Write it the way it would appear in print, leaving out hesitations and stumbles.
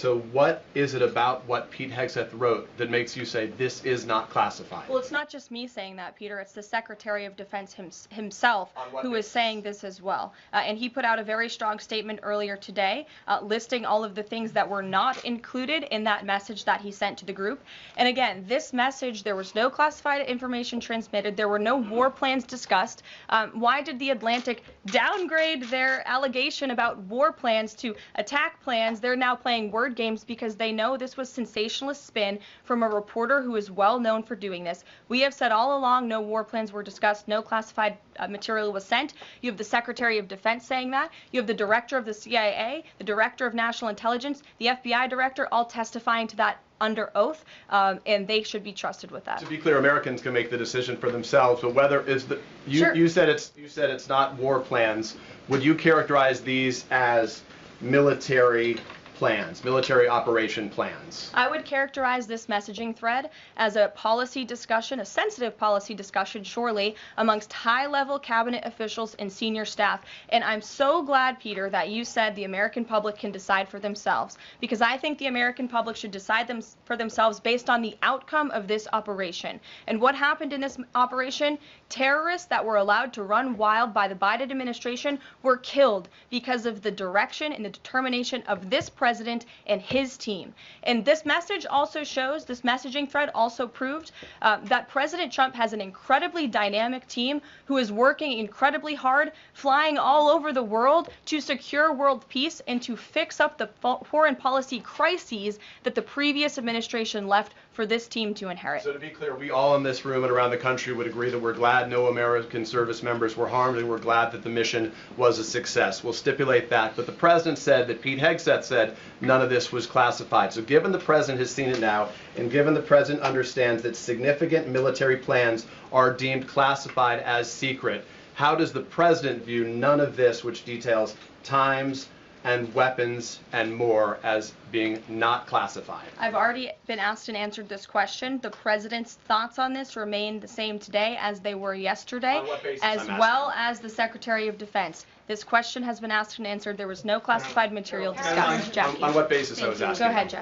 So what is it about what Pete Hegseth wrote that makes you say this is not classified? Well, it's not just me saying that, Peter. It's the Secretary of Defense himself who is saying this as well. And he put out a very strong statement earlier today listing all of the things that were not included in that message that he sent to the group. And again, this message, there was no classified information transmitted. There were no war plans discussed. Why did The Atlantic downgrade their allegation about war plans to attack plans? They're now playing word games because they know this was sensationalist spin from a reporter who is well known for doing this. We have said all along no war plans were discussed, no classified material was sent. You have the Secretary of Defense saying that. You have the Director of the CIA, the Director of National Intelligence, the FBI Director, all testifying to that under oath, and they should be trusted with that. To be clear, Americans can make the decision for themselves, but whether is the Sure. you said it's not war plans. Would you characterize these as military plans, military operation plans? I would characterize this messaging thread as a policy discussion, a sensitive policy discussion, surely, amongst high-level cabinet officials and senior staff. And I'm so glad, Peter, that you said the American public can decide for themselves, because I think the American public should decide for themselves based on the outcome of this operation. And what happened in this operation? Terrorists that were allowed to run wild by the Biden administration were killed because of the direction and the determination of this president and his team. And this message also shows, this messaging thread also proved that President Trump has an incredibly dynamic team who is working incredibly hard, flying all over the world to secure world peace and to fix up the foreign policy crises that the previous administration left for this team to inherit. So to be clear, we all in this room and around the country would agree that we're glad no American service members were harmed, and we're glad that the mission was a success. We'll stipulate that. But the president said that Pete Hegseth said none of this was classified. So given the president has seen it now, and given the president understands that significant military plans are deemed classified as secret, how does the president view none of this, which details times and weapons and more, as being not classified? I've already been asked and answered this question. The president's thoughts on this remain the same today as they were yesterday, On what basis, as well as the Secretary of Defense. This question has been asked and answered. There was no classified material discussed. Jackie. On what basis I was asking? Go ahead, Jeff.